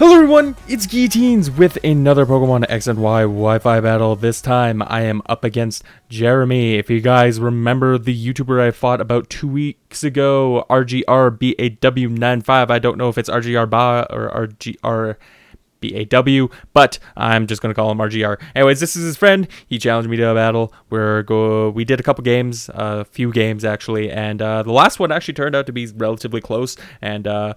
Hello everyone, it's zGuillotinez with another Pokemon X and Y Wi-Fi battle. This time I am up against Jremy. If you guys remember the YouTuber I fought about 2 weeks ago, RGRBAW95. I don't know if it's RGRBA or RGRBAW, but I'm just going to call him RGR. Anyways, this is his friend. He challenged me to a battle. We did a couple games, a few games actually, and the last one actually turned out to be relatively close, and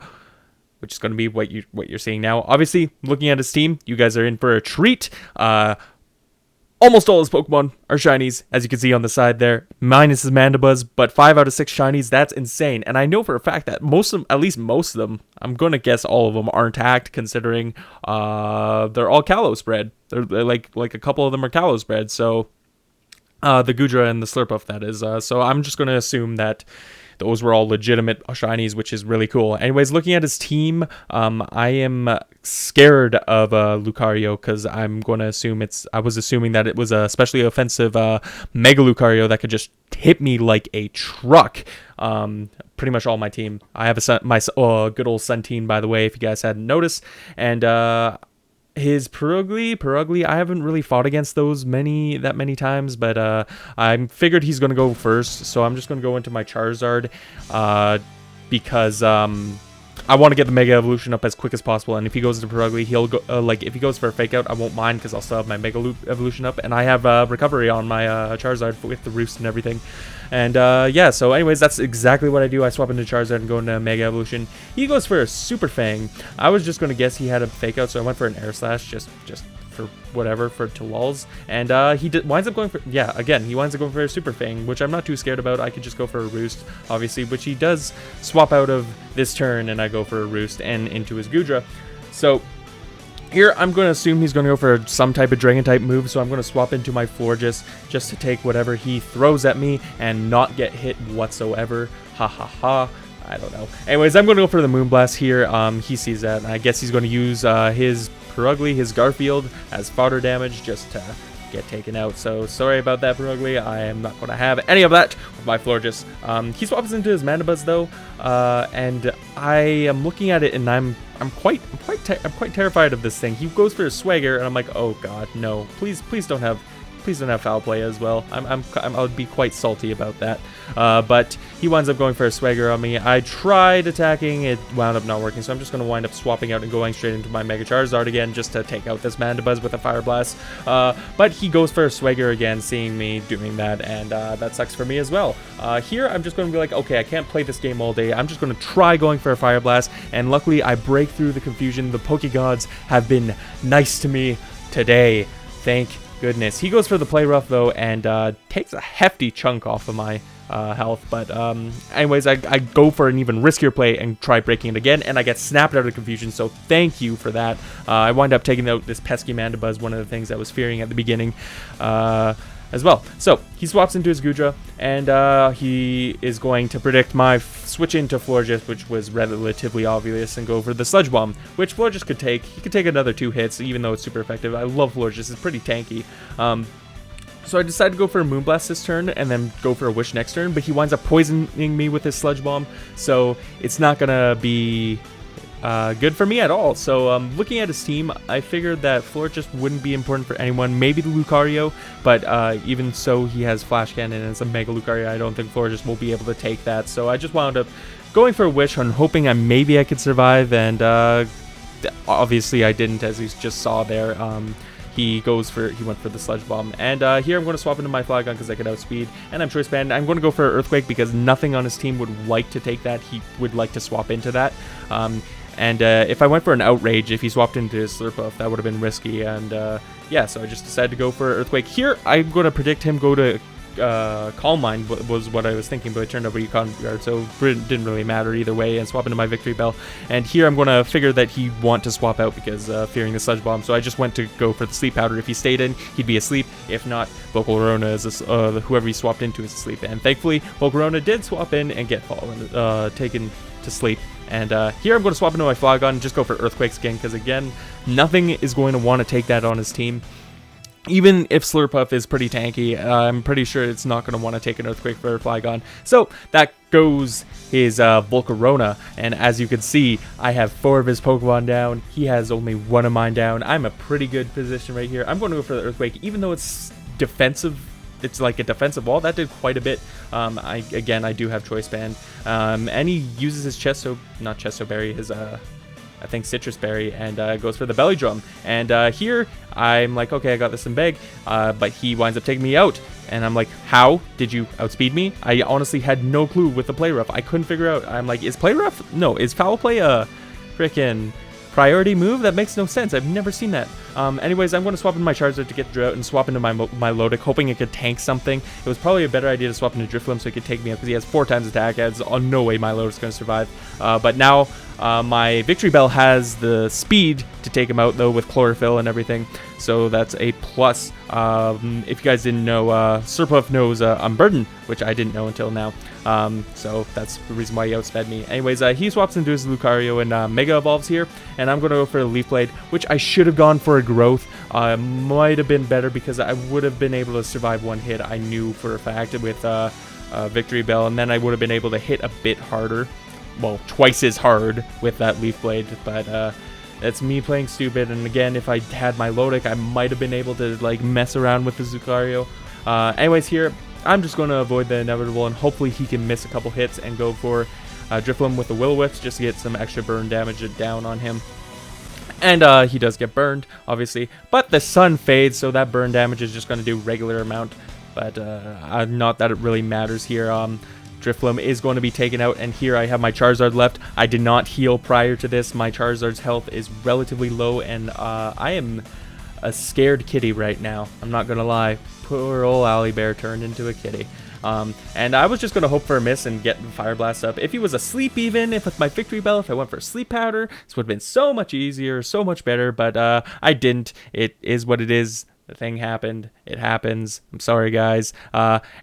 which is going to be what you're seeing now. Obviously, looking at his team, you guys are in for a treat. Almost all his Pokemon are shinies, as you can see on the side there, minus his Mandibuzz, but 5 out of 6 shinies, that's insane. And I know for a fact that most of them, at least most of them, I'm going to guess all of them aren't hacked, considering they're all Kalos bred. They're like a couple of them are Kalos bred, so the Gudra and the Slurpuff, that is. So I'm just going to assume that those were all legitimate shinies, which is really cool. Anyways, looking at his team, I am scared of Lucario because I'm going to assume I was assuming that it was a especially offensive Mega Lucario that could just hit me like a truck. Pretty much all my team. I have my good old Centene, by the way, if you guys hadn't noticed, and his Purugly, I haven't really fought against those that many times, but I figured he's going to go first, so I'm just going to go into my Charizard because I want to get the Mega Evolution up as quick as possible, and if he goes into Purugly, he'll go, if he goes for a Fake Out, I won't mind because I'll still have my Mega Evolution up, and I have Recovery on my Charizard with the Roost and everything. And yeah, so anyways, that's exactly what I do. I swap into Charizard and go into Mega Evolution. He goes for a Super Fang. I was just going to guess he had a Fake Out, so I went for an Air Slash just for whatever, for to lulls. And he winds up going for, yeah, again, he winds up going for a Super Fang, which I'm not too scared about. I could just go for a Roost, obviously, which he does swap out of this turn, and I go for a Roost and into his Gudra. So here, I'm going to assume he's going to go for some type of Dragon-type move, so I'm going to swap into my Florges just to take whatever he throws at me and not get hit whatsoever. Ha ha ha. I don't know. Anyways, I'm going to go for the Moonblast here. He sees that, and I guess he's going to use his Purugly, his Garfield, as fodder damage just to get taken out. So sorry about that, Purugly. I am not going to have any of that with my Florges. He swaps into his Mandibuzz though, and I am looking at it, and I'm quite terrified of this thing. He goes for a Swagger, and I'm like, oh god, no! Please don't have foul play as well. I'll be quite salty about that. But he winds up going for a Swagger on me. I tried attacking, it wound up not working, so I'm just going to wind up swapping out and going straight into my Mega Charizard again just to take out this Mandibuzz with a Fire Blast. But he goes for a Swagger again, seeing me doing that, and that sucks for me as well. Here, I'm just going to be like, okay, I can't play this game all day. I'm just going to try going for a Fire Blast, and luckily I break through the confusion. The Pokegods have been nice to me today. Thank goodness. He goes for the Play Rough though, and takes a hefty chunk off of my health, but anyways, I go for an even riskier play and try breaking it again, and I get snapped out of confusion, so thank you for that. I wind up taking out this pesky Mandibuzz, one of the things I was fearing at the beginning as well. So he swaps into his Gudra, and he is going to predict my switch into Florges, which was relatively obvious, and go for the Sludge Bomb, which Florges could take. He could take another 2 hits, even though it's super effective. I love Florges, it's pretty tanky. So I decided to go for a Moonblast this turn, and then go for a Wish next turn, but he winds up poisoning me with his Sludge Bomb, so it's not gonna be good for me at all. So looking at his team, I figured that Florges wouldn't be important for anyone, maybe the Lucario, but even so, he has Flash Cannon and it's a Mega Lucario. I don't think Florges will be able to take that, so I just wound up going for a Wish and hoping maybe I could survive, and obviously I didn't, as you just saw there. He went for the Sludge Bomb, and here I'm going to swap into my Flygon because I could outspeed, and I'm Choice Band. I'm going to go for Earthquake because nothing on his team would like to take that. He would like to swap into that. And if I went for an Outrage, if he swapped into his Slurpuff, that would have been risky, and yeah, so I just decided to go for Earthquake. Here, I'm going to predict him go to Calm Mind was what I was thinking, but it turned out to be Guard, so it didn't really matter either way, and swap into my Victory Bell. And here I'm going to figure that he'd want to swap out because fearing the Sludge Bomb, so I just went to go for the Sleep Powder. If he stayed in, he'd be asleep. If not, Volcarona is whoever he swapped into is asleep, and thankfully Volcarona did swap in and get taken to sleep. And here I'm going to swap into my Flygon and just go for Earthquakes again, because again, nothing is going to want to take that on his team. Even if Slurpuff is pretty tanky, I'm pretty sure it's not going to want to take an Earthquake for Flygon. So that goes his Volcarona, and as you can see, I have 4 of his Pokemon down. He has only 1 of mine down. I'm a pretty good position right here. I'm going to go for the Earthquake, even though it's defensive. It's like a defensive wall. That did quite a bit. I do have Choice Band, and he uses his not Chesto Berry, his I think Citrus Berry, and goes for the Belly Drum. And here, I'm like, okay, I got this in bag, but he winds up taking me out. And I'm like, how did you outspeed me? I honestly had no clue with the Play Rough. I couldn't figure out. I'm like, is Play Rough? No, is Foul Play a freaking priority move? That makes no sense. I've never seen that. Anyways, I'm going to swap into my Charizard to get Drought and swap into my Milotic, hoping it could tank something. It was probably a better idea to swap into Drifloon so he could take me out because he has 4 times attack. There's no way Milotic's going to survive. But now my Victory Bell has the speed to take him out, though, with Chlorophyll and everything. So that's a plus. If you guys didn't know, Slurpuff knows Unburden, which I didn't know until now. So that's the reason why he outsped me. Anyways, he swaps into his Lucario and Mega Evolves here, and I'm going to go for the Leaf Blade, which I should have gone for a Growth. Might have been better because I would have been able to survive 1 hit, I knew for a fact, with Victory Bell, and then I would have been able to hit a bit harder. Well, twice as hard with that Leaf Blade, but that's me playing stupid. And again, if I had my Milotic, I might have been able to like mess around with the Lucario. Anyways, here I'm just going to avoid the inevitable, and hopefully he can miss a couple hits and go for Drifloon with the Will-O-Wisp just to get some extra burn damage down on him. And he does get burned, obviously, but the sun fades, so that burn damage is just going to do regular amount. But not that it really matters here. Drifloon is going to be taken out, and here I have my Charizard left. I did not heal prior to this. My Charizard's health is relatively low, and I am a scared kitty right now. I'm not going to lie. Poor old Owly Bear turned into a kitty. And I was just going to hope for a miss and get the Fire Blast up. If he was asleep even, if with my Victory Bell, if I went for Sleep Powder, this would have been so much easier, so much better, but I didn't. It is what it is. The thing happened. It happens. I'm sorry, guys.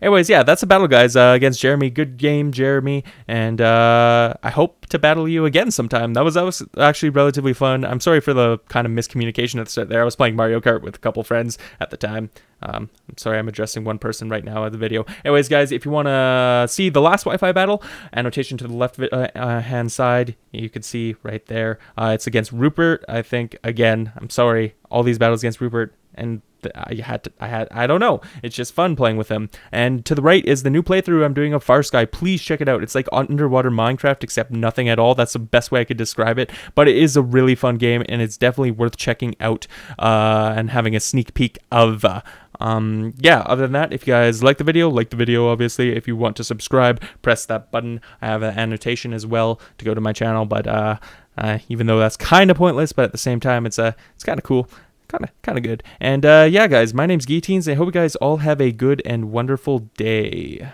Anyways, yeah, that's a battle, guys, against Jremy. Good game, Jremy. And I hope to battle you again sometime. That was actually relatively fun. I'm sorry for the kind of miscommunication at the start there. I was playing Mario Kart with a couple friends at the time. I'm sorry, I'm addressing one person right now at the video. Anyways, guys, if you want to see the last Wi-Fi battle, annotation to the left hand side, you can see right there. It's against Rupert, I think. Again, I'm sorry. All these battles against Rupert, and I don't know. It's just fun playing with him. And to the right is the new playthrough I'm doing of Farsky. Please check it out. It's like underwater Minecraft, except nothing at all. That's the best way I could describe it. But it is a really fun game, and it's definitely worth checking out and having a sneak peek of. Yeah, other than that, if you guys like the video, obviously. If you want to subscribe, press that button. I have an annotation as well to go to my channel, but even though that's kind of pointless, but at the same time, it's kind of cool. Kind of good. And yeah, guys, my name's zGuillotinez. I hope you guys all have a good and wonderful day.